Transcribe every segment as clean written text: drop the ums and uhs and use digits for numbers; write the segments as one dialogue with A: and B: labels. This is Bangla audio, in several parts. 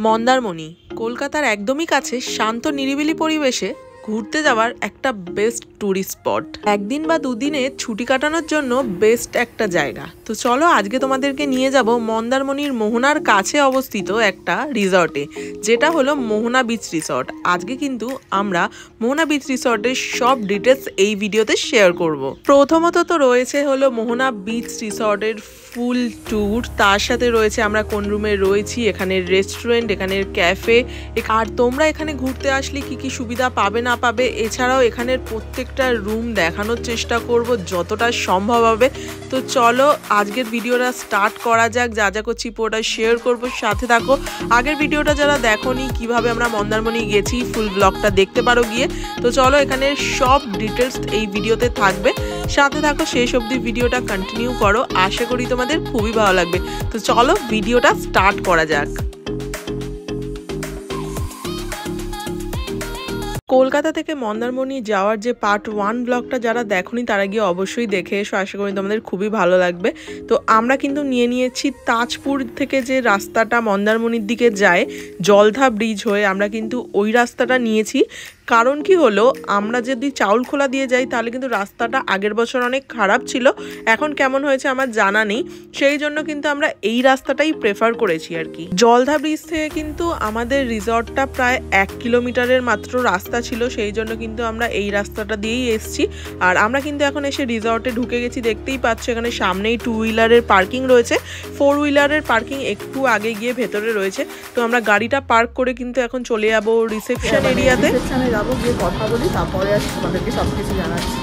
A: মন্দারমণি কলকাতার একদমই কাছে শান্ত নিরিবিলি পরিবেশে ঘুরতে যাওয়ার একটা বেস্ট ট্যুরিস্ট স্পট। একদিন বা দুদিনে ছুটি কাটানোর জন্য বেস্ট একটা জায়গা। তো চলো আজকে তোমাদেরকে নিয়ে যাব মন্দারমণির মোহনার কাছে অবস্থিত একটা রিসর্টে, যেটা হলো মোহনা বিচ রিসর্ট। আজকে কিন্তু আমরা মোহনা বিচ রিসর্টের সব ডিটেলস এই ভিডিওতে শেয়ার করব। প্রথমত তো রয়েছে হলো মোহনা বিচ রিসর্টের ফুল ট্যুর, তার সাথে রয়েছে আমরা কোন রুমে রয়েছি, এখানের রেস্টুরেন্ট, এখানের ক্যাফে, আর তোমরা এখানে ঘুরতে আসলে কি কি সুবিধা পাবে না পাবে। এছাড়াও এখানের প্রত্যেকটা রুম দেখানোর চেষ্টা করব যতটা সম্ভব হবে। তো চলো আজকের ভিডিওটা স্টার্ট করা যাক। যা যা করছি পুরোটা শেয়ার করব, সাথে থাকো। আগের ভিডিওটা যারা দেখোনি কিভাবে আমরা মন্দারমণি গেছি, ফুল ব্লগটা দেখতে পারো গিয়ে। তো চলো এখানের সব ডিটেলস এই ভিডিওতে থাকবে, সাথে থাকো, শেষ অবধি ভিডিওটা কন্টিনিউ করো। আশা করি তোমাদের খুবই ভালো লাগবে। তো চলো ভিডিওটা স্টার্ট করা যাক। কলকাতা থেকে মন্দারমণি যাওয়ার যে পার্ট 1 ব্লগটা যারা দেখোনি তারা গিয়ে অবশ্যই দেখে এসো, আশা করি তোমাদের খুবই ভালো লাগবে। তো আমরা কিন্তু নিয়ে নিয়েছি তাজপুর থেকে যে রাস্তাটা মন্দারমণির দিকে যায় জলধা ব্রিজ হয়ে, আমরা কিন্তু ওই রাস্তাটা নিয়েছি। কারণ কি হলো, আমরা যদি চাউলখোলা দিয়ে যাই তাহলে কিন্তু রাস্তাটা আগের বছর অনেক খারাপ ছিল, এখন কেমন হয়েছে আমার জানা নেই, সেই জন্য কিন্তু আমরা এই রাস্তাটাই প্রেফার করেছি আর কি। জলধা ব্রিজ থেকে কিন্তু আমাদের রিসর্টটা প্রায় 1 কিলোমিটারের মাত্র রাস্তা ছিল, সেই জন্য কিন্তু আমরা এই রাস্তাটা দিয়েই এসেছি। আর আমরা কিন্তু এখন এসে রিসর্টে ঢুকে গেছি, দেখতেই পাচ্ছ এখানে সামনেই 2 হুইলারের পার্কিং রয়েছে, 4 হুইলারের পার্কিং একটু আগে গিয়ে ভেতরে রয়েছে। তো আমরা গাড়িটা পার্ক করে কিন্তু এখন চলে যাবো রিসেপশন এরিয়াতে, যাবো গিয়ে কথা বলি, তারপরে তোমাদেরকে সবকিছু জানাচ্ছি।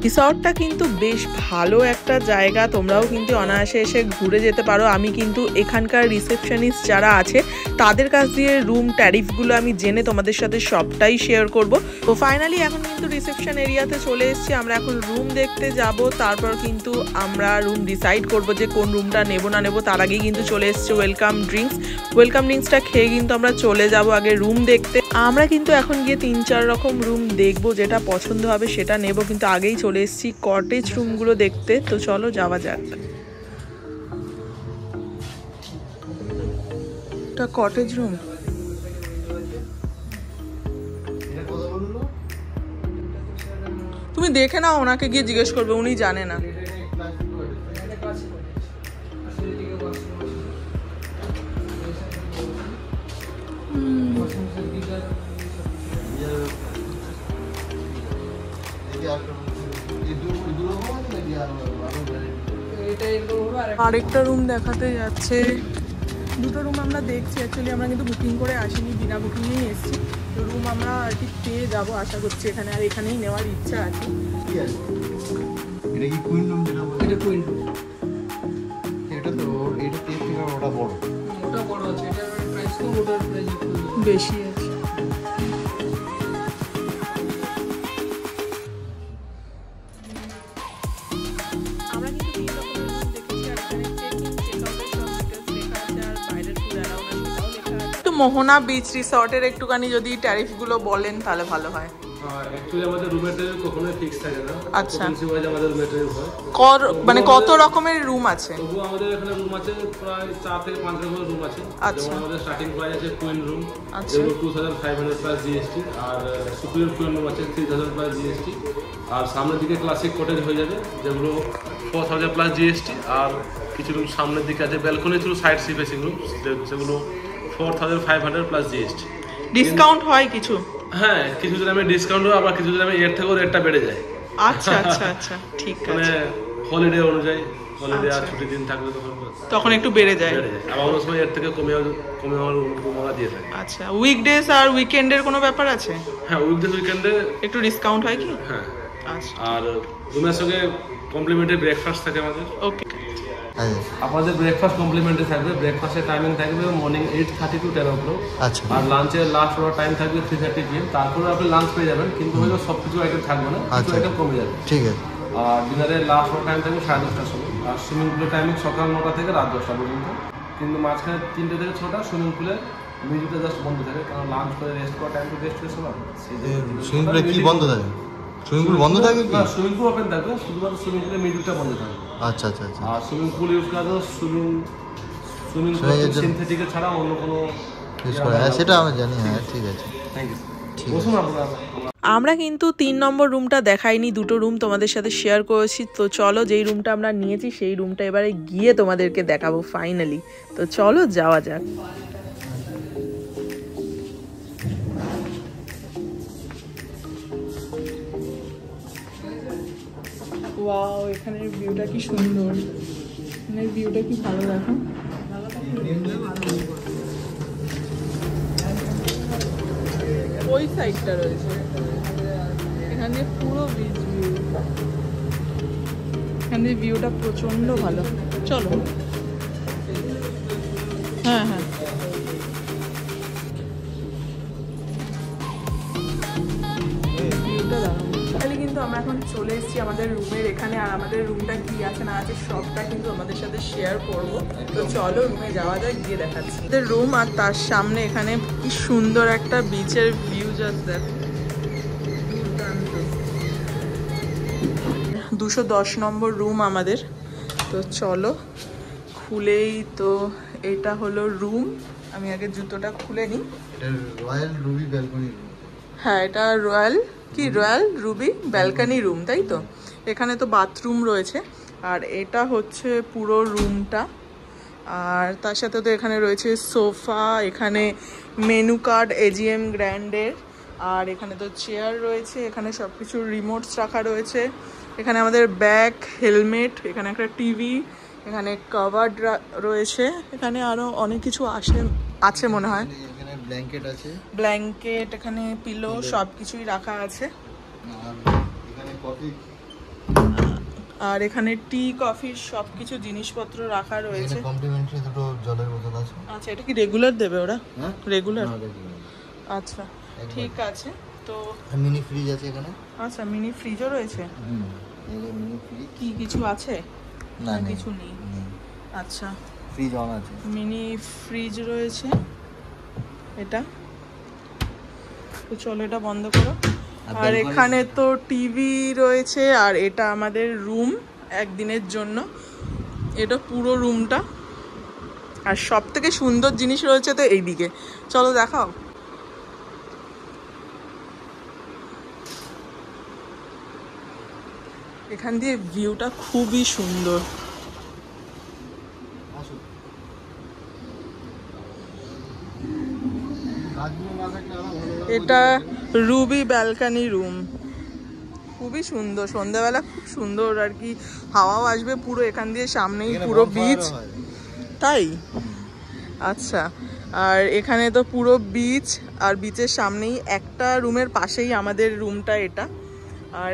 A: রিসর্টটা কিন্তু বেশ ভালো একটা জায়গা, তোমরাও কিন্তু অনায়াসে এসে ঘুরে যেতে পারো। আমি কিন্তু এখানকার রিসেপশনিস্ট যারা আছে তাদের কাছ দিয়ে রুম ট্যারিফগুলো আমি জেনে তোমাদের সাথে সবটাই শেয়ার করব। তো ফাইনালি এখন কিন্তু রিসেপশন এরিয়াতে চলে এসেছি, আমরা এখন রুম দেখতে যাব, তারপর কিন্তু আমরা রুম ডিসাইড করব যে কোন রুমটা নেব না নেব। তার আগেই কিন্তু চলে এসছে ওয়েলকাম ড্রিঙ্কসটা খেয়ে কিন্তু আমরা চলে যাব আগে রুম দেখতে। আমরা কিন্তু এখন গিয়ে 3-4 রকম রুম দেখবো, যেটা পছন্দ হবে সেটা নেব, কিন্তু আগেই চলে এসেছি কটেজ রুমগুলো দেখতে। তো চলো যাওয়া যাক। এটা কটেজ রুম, তুমি দেখে নাও, ওনাকে গিয়ে জিজ্ঞেস করবে, উনি জানে না। আরেকটা রুম দেখাতে যাচ্ছে, দুটো রুম আমরা দেখছি। অ্যাকচুয়ালি আমরা কিন্তু বুকিং করে আসিনি, বিনা বুকিংয়েই এসেছি। তো রুম আমরা আর কি পেয়ে যাবো আশা করছি এখানে, আর এখানেই নেওয়ার ইচ্ছা আছে।
B: এটা কি কুইন রুম? এটা কুইন রুম। এটা তো এটা থেকে ওটা বড়, ওটা বড় আছে, এটার প্রাইস তো ওটার প্রাইস
A: বেশি আছে। মোহনা বিচ রিসর্টের একটুখানি যদি ট্যারিফগুলো বলেন তাহলে ভালো হয়।
B: অ্যাকচুয়ালি আমাদের রুমের ট্যারিফ কখনো ফিক্স থাকে না।
A: আচ্ছা,
B: আমাদের রুমের ট্যারিফ হয়
A: মানে কত রকমের রুম আছে?
B: তবু আমাদের এখানে রুম আছে প্রায় 4 থেকে 5 রকমের রুম আছে। যেমন আমাদের স্টার্টিং প্রাইস আছে কুইন রুম, যেগুলো 2500 প্লাস জিএসটি, আর সুপিরিয়র কুইন রুম আছে 3000 প্লাস জিএসটি, আর সামনের দিকে ক্লাসিক কটেজ হয়ে যাবে যেগুলো 4000 প্লাস জিএসটি, আর কিছু রুম সামনের দিকে আছে balcony through side sea facing room, সেগুলো 4500 প্লাস জিএসটি।
A: ডিসকাউন্ট হয় কিছু?
B: হ্যাঁ, কিছু দিন আমি ডিসকাউন্ট হয়, আবার কিছু দিন আমি এর থেকেও রেটটা বেড়ে যায়।
A: আচ্ছা আচ্ছা আচ্ছা, ঠিক আছে।
B: মানে হলিডে অনুযায়ী, হলিডে আর ছুটির দিন থাকলে তখন
A: একটু বেড়ে যায়,
B: আবার অন্য সময় এর থেকে কমে আমরা দিয়ে থাকি।
A: আচ্ছা, উইকডেজ আর উইকেন্ডের কোনো ব্যাপার আছে?
B: হ্যাঁ, উইকডেজ উইকেন্ডে
A: একটু ডিসকাউন্ট হয় কি?
B: হ্যাঁ।
A: আচ্ছা,
B: আর রুমের সঙ্গে কমপ্লিমেন্টারি ব্রেকফাস্ট থাকে আমাদের।
A: ওকে,
B: আপনাদের ব্রেকফাস্ট কমপ্লিমেন্টারি থাকবে। ব্রেকফাস্টের টাইমিং থাকবে মর্নিং 8:30 to 10 o'clock।
C: আচ্ছা।
B: আর লাঞ্চের লাস্ট ওর টাইম থাকবে 3:30 PM। তারপরে আপনি লাঞ্চ পেয়ে যাবেন, কিন্তু হয়তো সব কিছু আইটেম থাকবে না, কিছু আইটেম কমে যাবে।
C: ঠিক আছে।
B: আর ডিনারের লাস্ট ওর টাইম থাকবে 10:30টার সময়। আর সুইমিং পুলের টাইমিং সকাল 9টা থেকে রাত 10টা পর্যন্ত, কিন্তু মাঝখানে 3টে থেকে 6টা সুইমিং পুলের মিউজিকটা জাস্ট বন্ধ থাকে, কারণ লাঞ্চ করে রেস্ট করার টাইম তো রেস্ট হয়েছে না।
C: সুইমিং পুলে কি বন্ধ থাকে? সুইমিং পুল বন্ধ থাকে কি?
B: না, সুইমিং পুল ওপেন থাকবে, শুধুমাত্র সুইমিং পুলের মিউজিকটা বন্ধ থাকবে।
C: আচ্ছা আচ্ছা আচ্ছা।
B: আর সুইমিং পুল ইউজ করা তো সুইমিং সিনথেটিক ছাড়া অন্য কোনো
C: ইউজ করে। হ্যাঁ সেটা আমি জানি। হ্যাঁ ঠিক আছে,
B: থ্যাংক ইউ। বসুন আপনারা।
A: আমরা কিন্তু 3 নম্বর রুমটা দেখাইনি, দুটো রুম তোমাদের সাথে শেয়ার করেছি। তো চলো যেই রুমটা আমরা নিয়েছি সেই রুমটা এবারে গিয়ে তোমাদেরকে দেখাবো ফাইনালি। তো চলো যাওয়া যাক। ওয়াও, এখানের ভিউটা কি সুন্দর, এখানের ভিউটা কি ভালো, দেখো। ওই সাইডটা রয়েছে, এখানে পুরো বিচ ভিউ, এখানে ভিউটা প্রচন্ড ভালো। চলো। হ্যাঁ হ্যাঁ, ভিউটা দারুণ। তাহলে কিন্তু আমরা এখন চলে এসেছি আমাদের রুমের এখানে, আর আমাদের রুমটা কি আছে না আছে সবটা কিন্তু আমাদের সাথে শেয়ার করব। তো চলো রুমে যাওয়া যায়, গিয়ে দেখাচ্ছি আমাদের রুম। আর তার সামনে এখানে কি সুন্দর একটা বিচের ভিউ, জাস্ট দেখো। 210 নম্বর রুম আমাদের। তো চলো খুলেই, তো এটা হলো রুম। আমি আগে জুতোটা খুলে নিই।
C: এটা রয়্যাল রুবি ব্যালকনি রুম।
A: হ্যাঁ, এটা রয়্যাল রুবি ব্যালকনি রুম, তাই তো। এখানে তো বাথরুম রয়েছে, আর এটা হচ্ছে পুরো রুমটা। আর তার সাথে তো এখানে রয়েছে সোফা, এখানে মেনু কার্ড এজিএম গ্র্যান্ডের, আর এখানে তো চেয়ার রয়েছে, এখানে সব কিছু রিমোটস রাখা রয়েছে, এখানে আমাদের ব্যাগ, হেলমেট, এখানে একটা টিভি, এখানে কভার্ড রয়েছে, এখানে আরও অনেক কিছু আছে মনে হয়।
C: এখানে ব্ল্যাঙ্কেট আছে,
A: ব্ল্যাঙ্কেট, এখানে পিলো, সব কিছুই রাখা আছে।
C: এখানে কফি,
A: আর এখানে টি কফির সব কিছু জিনিসপত্র রাখা রয়েছে।
C: কমপ্লিমেন্টারি দুটো জলের বোতল আছে।
A: আচ্ছা, এটা কি রেগুলার দেবে ওরা?
C: হ্যাঁ
A: রেগুলার। আচ্ছা ঠিক আছে। তো
C: মিনি ফ্রিজ আছে এখানে।
A: আচ্ছা, মিনি ফ্রিজও রয়েছে।
C: এই যে মিনি ফ্রিজ।
A: কি কিছু আছে?
C: না
A: কিছু নেই। আচ্ছা,
C: ফ্রিজ অন আছে।
A: মিনি ফ্রিজ রয়েছে এটা। তো চলো এটা বন্ধ করো। আর এখানে তো টিভি রয়েছে, আর এটা আমাদের রুম একদিনের জন্য, এটা পুরো রুমটা। আর সব থেকে সুন্দর জিনিস রয়েছে তো এইদিকে, চলো দেখাও। এখান দিয়ে ভিউটা খুবই সুন্দর। এটা রুবি ব্যালকনি রুম, খুবই সুন্দর। সন্ধ্যাবেলা খুব সুন্দর আর কি, হাওয়াও আসবে পুরো এখান দিয়ে, সামনেই পুরো বিচ, তাই। আচ্ছা, আর এখানে তো পুরো বিচ, আর বিচের সামনেই একটা রুমের পাশেই আমাদের রুমটা এটা। আর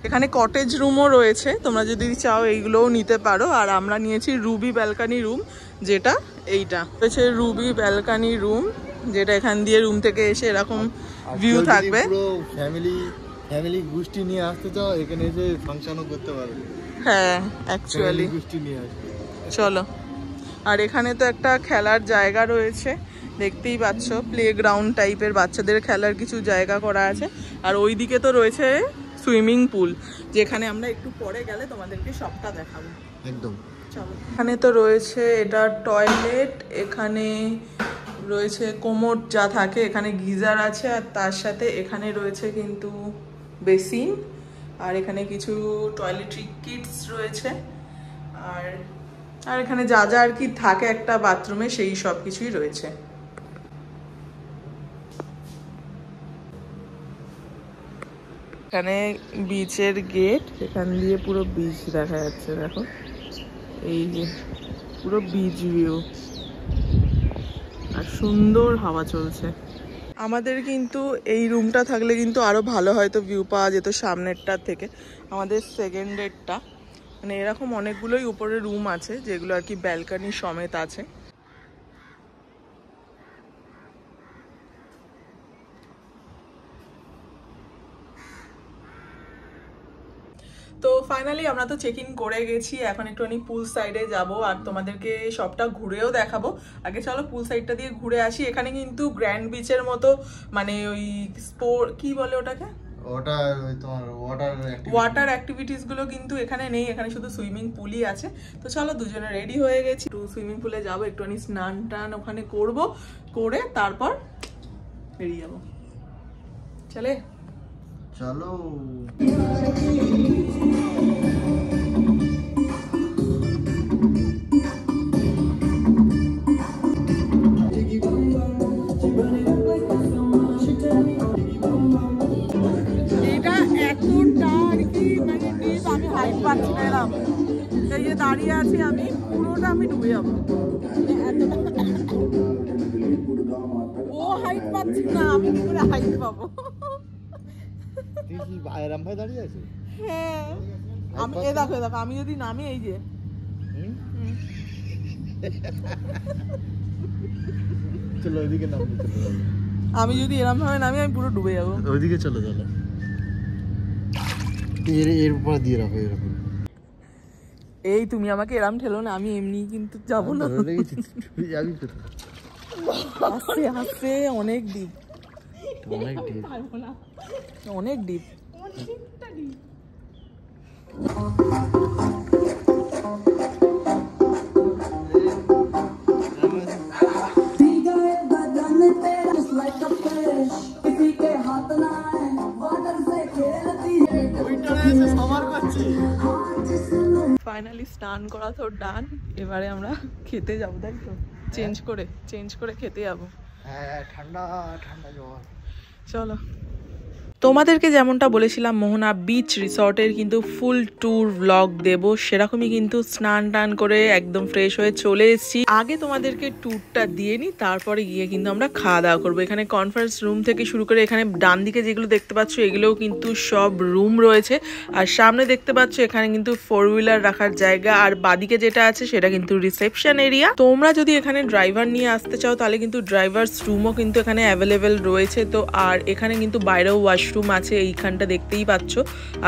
A: এখানে কটেজ রুমও রয়েছে, তোমরা যদি চাও এইগুলোও নিতে পারো। আর আমরা নিয়েছি রুবি ব্যালকনি রুম, যেটা এইটা হচ্ছে রুবি ব্যালকনি রুম, যেটা এখান দিয়ে রুম থেকে এসে এরকম ভিউ থাকবে।
C: পুরো ফ্যামিলি গোষ্ঠী নিয়ে আসতে চাও, এখানে এসে ফাংশনও করতে পারবে।
A: হ্যাঁ অ্যাকচুয়ালি
C: গোষ্ঠী নিয়ে আসবে।
A: চলো। আর এখানে তো একটা খেলার জায়গা রয়েছে, দেখতেই পাচ্ছ, প্লেগ্রাউন্ড টাইপের বাচ্চাদের খেলার কিছু জায়গা করা আছে। আর ওইদিকে তো রয়েছে সুইমিং পুল, যেখানে আমরা একটু পরে গেলে তোমাদেরকে সবটা দেখাবো
C: একদম।
A: চলো। এখানে তো রয়েছে এটা টয়লেট, এখানে রয়েছে কোমোড যা থাকে, এখানে গিজার আছে, আর তার সাথে এখানে রয়েছে কিন্তু বেসিন, আর এখানে কিছু টয়লেট্রি কিটস রয়েছে, আর এখানে যা যা আর কি থাকে একটা বাথরুমে, সেই সব কিছুই রয়েছে। এখানে বিচের গেট, এখান দিয়ে পুরো বিচ দেখা যাচ্ছে, দেখো এই যে পুরো বিচ ভিউ, আর সুন্দর হাওয়া চলছে। আমাদের কিন্তু এই রুমটা থাকলে কিন্তু আরো ভালো হয়তো ভিউ পাওয়া যেত সামনেরটার থেকে, আমাদের সেকেন্ডেরটা। মানে এরকম অনেকগুলোই উপরে রুম আছে যেগুলো আর কি ব্যালকনি সমেত আছে। তো ফাইনালি আমরা তো চেক ইন করে গেছি, এখন একটুখানি পুল সাইডে যাব আর তোমাদেরকে সবটা ঘুরেও দেখাবো। আগে চলো পুল সাইডটা দিয়ে ঘুরে আসি। এখানে কিন্তু গ্র্যান্ড বিচের মতো, মানে ওই স্পোর্ট কি বলে ওটাকে,
C: ওটা তোমার
A: ওয়াটার অ্যাক্টিভিটিস গুলো কিন্তু এখানে নেই, এখানে শুধু সুইমিং পুলই আছে। তো চলো দুজনে রেডি হয়ে গেছি, একটু সুইমিং পুলে যাবো, একটুখানি স্নান টান ওখানে করব, করে তারপর বেরিয়ে যাবো। চলে
C: চলো।
A: এই যে দাঁড়িয়ে আছি আমি, পুরোটা আমি ডুবে যাবো। ও হাইট পাচ্ছি না, আমি কি করে হাইট পাবো?
C: তুই কি আয়রাম ভাই দাঁড়িয়ে আছে?
A: হ্যাঁ আমি, এ দেখো দেখো, আমি যদি নামি, এই যে
C: চলো ওইদিকে নামো,
A: আমি যদি এরম ভাবে নামি আমি পুরো ডুবে যাবো।
C: ওইদিকে চলো চলো, এর উপর দিয়ে রাখো এরকম।
A: এই তুমি আমাকে এরম ঠেলো না, আমি এমনি কিন্তু যাবো না। হাসতে হাসতে অনেক ডিপ,
C: অনেক ডিপ,
A: অনেক ডিপ। ফাইনালি স্নান করা তো ডান, এবারে আমরা খেতে যাবো, তাই তো? চেঞ্জ করে খেতে যাবো।
C: হ্যাঁ ঠান্ডা ঠান্ডা জল।
A: চলো। তোমাদেরকে যেমনটা বলেছিলাম মোহনা বিচ রিসর্টের কিন্তু ফুল ট্যুর ব্লগ দেব, সেরকমই কিন্তু স্নান টান করে একদম ফ্রেশ হয়ে চলে এসেছি। আগে তোমাদেরকে ট্যুরটা দিয়ে নিই, তারপরে গিয়ে কিন্তু আমরা খাওয়া দাওয়া করবো। এখানে কনফারেন্স রুম থেকে শুরু করে এখানে ডান দিকে যেগুলো দেখতে পাচ্ছ এগুলোও কিন্তু সব রুম রয়েছে, আর সামনে দেখতে পাচ্ছ এখানে কিন্তু 4 হুইলার রাখার জায়গা, আর বাদিকে যেটা আছে সেটা কিন্তু রিসেপশন এরিয়া। তোমরা যদি এখানে ড্রাইভার নিয়ে আসতে চাও তাহলে কিন্তু ড্রাইভার্স রুমও কিন্তু এখানে অ্যাভেলেবেল রয়েছে। তো আর এখানে কিন্তু বাইরেও রুম আছে, এইখানটা দেখতেই পাচ্ছ,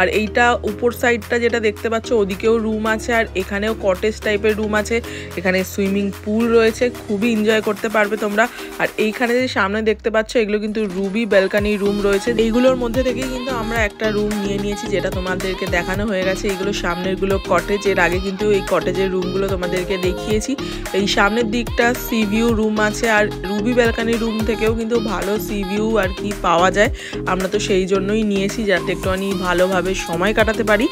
A: আর এইটা উপর সাইডটা যেটা দেখতে পাচ্ছ ওদিকেও রুম আছে, আর এখানেও কটেজ টাইপের রুম আছে। এখানে সুইমিং পুল রয়েছে, খুবই এনজয় করতে পারবে তোমরা। আর এইখানে যে সামনে দেখতে পাচ্ছ এগুলো কিন্তু রুবি ব্যালকানি রুম রয়েছে, এইগুলোর মধ্যে থেকেই কিন্তু আমরা একটা রুম নিয়ে নিয়েছি, যেটা তোমাদেরকে দেখানো হয়ে গেছে। এইগুলো সামনের গুলো কটেজ, এর আগে কিন্তু এই কটেজের রুমগুলো তোমাদেরকে দেখিয়েছি। এই সামনের দিকটা সি ভিউ রুম আছে, আর রুবি ব্যালকানি রুম থেকেও কিন্তু ভালো সি ভিউ আর কি পাওয়া যায়। আমরা তো সেই জন্যই নিয়েছি, যাতে একটুখানি ভালোভাবে সময় কাটাতে পারি।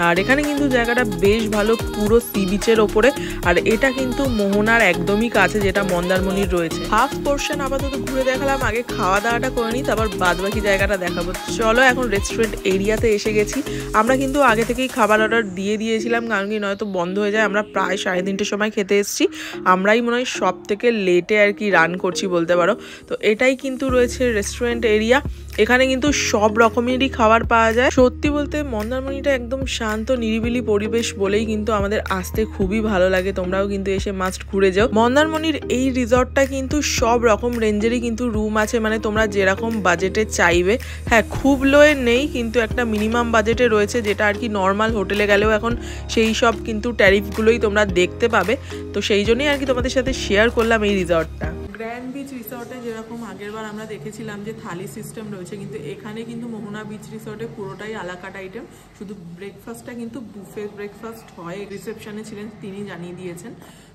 A: আর এখানে কিন্তু জায়গাটা বেশ ভালো, পুরো সি বিচের ওপরে, আর এটা কিন্তু মোহনার একদমই কাছে, যেটা মন্দারমণির রয়েছে। হাফ পোর্শন আপাতত ঘুরে দেখালাম, আগে খাওয়া দাওয়াটা করে নিই, তারপর বাদবাকি জায়গাটা দেখাবো। চলো এখন রেস্টুরেন্ট এরিয়াতে এসে গেছি। আমরা কিন্তু আগে থেকেই খাবার অর্ডার দিয়ে দিয়েছিলাম, কারণ কি নয়তো বন্ধ হয়ে যায়। আমরা প্রায় 3:30 সময় খেতে এসেছি, আমরাই মনে হয় সব থেকে লেটে আর কি রান করছি বলতে পারো। তো এটাই কিন্তু রয়েছে রেস্টুরেন্ট এরিয়া, এখানে কিন্তু সব রকমেরই খাবার পাওয়া যায়। সত্যি বলতে মন্দারমণিটা একদম শান্ত নিরিবিলি পরিবেশ বলেই কিন্তু আমাদের আসতে খুবই ভালো লাগে। তোমরাও কিন্তু এসে মাস্ট ঘুরে যাও। মন্দারমণির এই রিসর্টটা কিন্তু সব রকম রেঞ্জেরই কিন্তু রুম আছে, মানে তোমরা যেরকম বাজেটে চাইবে। হ্যাঁ, খুব লোয়ে নেই, কিন্তু একটা মিনিমাম বাজেটে রয়েছে, যেটা আর কি নর্মাল হোটেলে গেলেও এখন সেই সব কিন্তু ট্যারিফগুলোই তোমরা দেখতে পাবে। তো সেই জন্যই আর কি তোমাদের সাথে শেয়ার করলাম এই রিসর্টটা। গ্র্যান্ড বিচ রিসর্টে যেরকম আগেরবার আমরা দেখেছিলাম যে থালি সিস্টেম রয়েছে, কিন্তু এখানে কিন্তু মোহনা বিচ রিসর্টে পুরোটাই আলাকাট আইটেম। শুধু ব্রেকফাস্টটা কিন্তু বুফে ব্রেকফাস্ট হয়, রিসেপশনে ছিলেন তিনি জানিয়ে দিয়েছেন।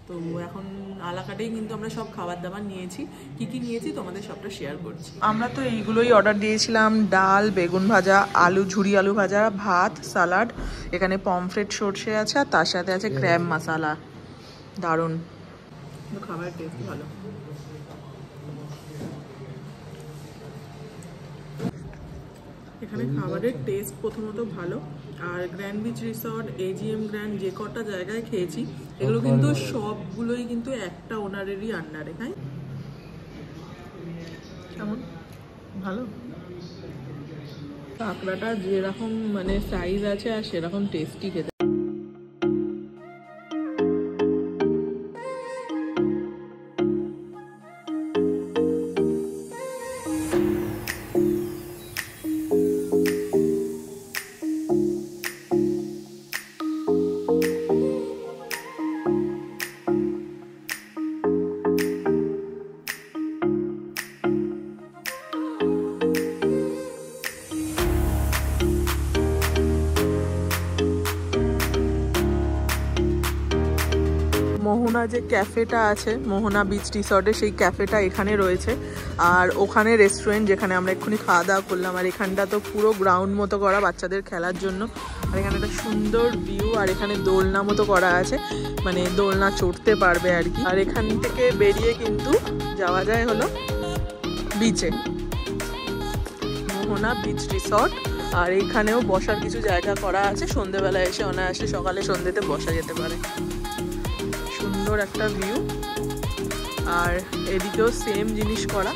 A: তো এখন আলাকাটেই কিন্তু আমরা সব খাবার দাবার নিয়েছি। কি কি নিয়েছি তোমাদের সবটা শেয়ার করছি। আমরা তো এইগুলোই অর্ডার দিয়েছিলাম, ডাল, বেগুন ভাজা, আলু, ঝুরি আলু ভাজা, ভাত, সালাড, এখানে পমফ্রেট সর্ষে আছে, আর তার সাথে আছে ক্র্যাব মশালা। দারুণ, খাবারের টেস্ট ভালো। এখানে খাবারের টেস্ট প্রথমত ভালো, আর grand beach resort, AGM grand, যে কটা জায়গায় খেয়েছি এগুলো কিন্তু সবগুলোই কিন্তু একটা ওনারেরই আন্ডারে। হ্যাঁ, কেমন? ভালো। কাঁকড়াটা যেরকম মানে সাইজ আছে আর সেরকম টেস্টি খেতে। মোহনা যে ক্যাফেটা আছে, মোহনা বিচ রিসর্টে, সেই ক্যাফেটা এখানে রয়েছে। আর ওখানে রেস্টুরেন্ট যেখানে আমরা এক্ষুনি খাওয়া দাওয়া করলাম। আর এখানটা তো পুরো গ্রাউন্ড মতো করা বাচ্চাদের খেলার জন্য। আর এখানে একটা সুন্দর ভিউ, আর এখানে দোলনা মতো করা আছে, মানে দোলনা চড়তে পারবে আর কি। আর এখান থেকে বেরিয়ে কিন্তু যাওয়া যায় হলো বিচে, মোহনা বিচ রিসর্ট। আর এইখানেও বসার কিছু জায়গা করা আছে, সন্ধেবেলায় এসে অনায়াসে সকালে সন্ধ্যেতে বসা যেতে পারে। সুন্দর একটা ভিউ। আর এদিকেও সেম জিনিস করা।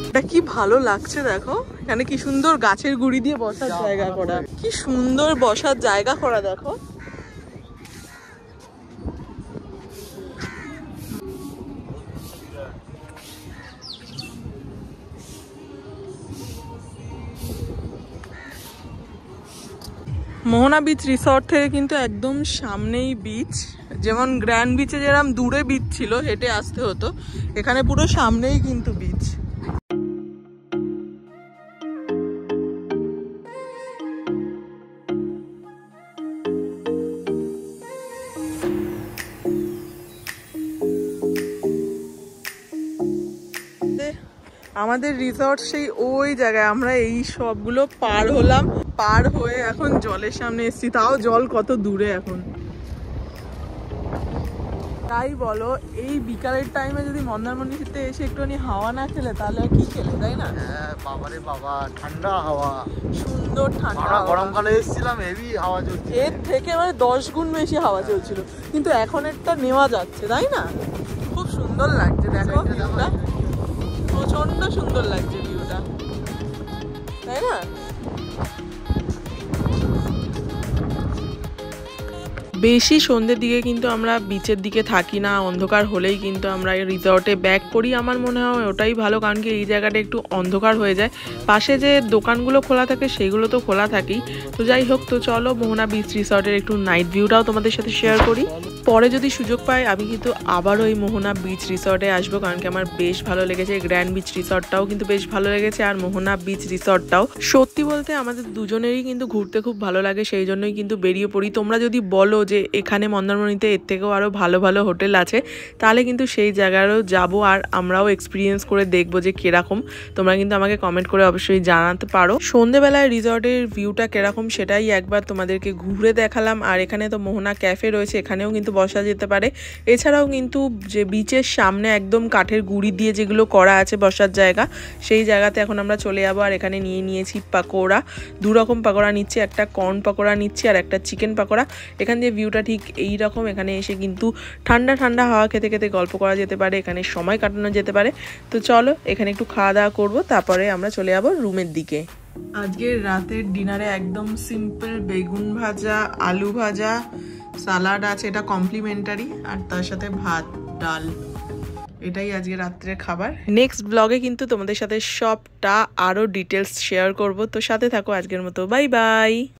A: এটা কি ভালো লাগছে দেখো, এখানে কি সুন্দর গাছের গুঁড়ি দিয়ে বসার জায়গা করা, কি সুন্দর বসার জায়গা করা দেখো। মোহনা বিচ রিসর্ট থেকে কিন্তু একদম সামনেই বিচ, যেমন গ্র্যান্ড বিচে যেরকম দূরে বিচ ছিল, হেঁটে আসতে হতো, এখানে পুরো সামনেই কিন্তু বিচ। আমাদের রিসর্ট সেই ওই জায়গায়, আমরা এই সবগুলো পার হলাম, পার হয়ে এখন জলের সামনে এসেছি। তাও জল কত দূরে এখন। তাই বলো, এই বিকালের টাইমে যদি মন্দারমণিতে এসে একটুখানি হাওয়া না খেলে তাহলে আর কি খেলে, তাই না?
C: বাবারে বাবা, ঠান্ডা হাওয়া,
A: সুন্দর ঠান্ডা।
C: গরমকালে এসেছিলাম, হেভি হাওয়া চলছে,
A: এর থেকে মানে 10 গুণ বেশি হাওয়া চলছিল, কিন্তু এখন একটা নেওয়া যাচ্ছে, তাই না? খুব সুন্দর লাগছে দেখো ভিউটা, প্রচন্ড সুন্দর লাগছে ভিউটা, তাই না? বেশি সন্ধ্যের দিকে কিন্তু আমরা বিচের দিকে থাকি না, অন্ধকার হলেই কিন্তু আমরা রিসর্টে ব্যাক করি। আমার মনে হয় ওটাই ভালো, কারণ কি এই জায়গাটা একটু অন্ধকার হয়ে যায়। পাশে যে দোকানগুলো খোলা থাকে সেগুলো তো খোলা থাকেই। তো যাই হোক, তো চলো মোহনা বিচ রিসর্টের একটু নাইট ভিউটাও তোমাদের সাথে শেয়ার করি। পরে যদি সুযোগ পাই আমি কিন্তু আবারও এই মোহনা বিচ রিসর্টে আসবো, কারণ কি আমার বেশ ভালো লেগেছে। গ্র্যান্ড বিচ রিসর্টটাও কিন্তু বেশ ভালো লেগেছে, আর মোহনা বিচ রিসর্টটাও। সত্যি বলতে আমাদের দুজনেরই কিন্তু ঘুরতে খুব ভালো লাগে, সেই জন্যই কিন্তু বেরিয়ে পড়ি। তোমরা যদি বলো যে এখানে মন্দারমণিতে এর থেকেও আরও ভালো ভালো হোটেল আছে, তাহলে কিন্তু সেই জায়গায়ও যাবো, আর আমরাও এক্সপিরিয়েন্স করে দেখবো যে কিরকম। তোমরা কিন্তু আমাকে কমেন্ট করে অবশ্যই জানাতে পারো। সন্ধেবেলায় রিসর্টের ভিউটা কিরকম সেটাই একবার তোমাদেরকে ঘুরে দেখালাম। আর এখানে তো মোহনা ক্যাফে রয়েছে, এখানেও কিন্তু বসা যেতে পারে। এছাড়াও কিন্তু যে বিচের সামনে একদম কাঠের গুঁড়ি দিয়ে যেগুলো করা আছে বসার জায়গা, সেই জায়গাতে এখন আমরা চলে যাবো। আর এখানে নিয়েছি পাকোড়া, 2 রকম পাকোড়া নিচ্ছি, একটা কর্ন পাকোড়া নিচ্ছি আর একটা চিকেন পাকোড়া। এখান দিয়ে ভিউটা ঠিক এই রকম। এখানে এসে কিন্তু ঠান্ডা ঠান্ডা হাওয়া খেতে খেতে গল্প করা যেতে পারে, এখানে সময় কাটানো যেতে পারে। তো চলো এখানে একটু খাওয়া দাওয়া করবো, তারপরে আমরা চলে যাবো রুমের দিকে। আজকের রাতের ডিনারে একদম সিম্পল বেগুন ভাজা, আলু ভাজা, সালাড আছে, এটা কমপ্লিমেন্টারি, আর তার সাথে ভাত ডাল। এটাই আজকে রাত্রের খাবার। নেক্সট ব্লগে কিন্তু তোমাদের সাথে সবটা আরো ডিটেলস শেয়ার করব, তো সাথে থাকো। আজকের মতো বাই বাই।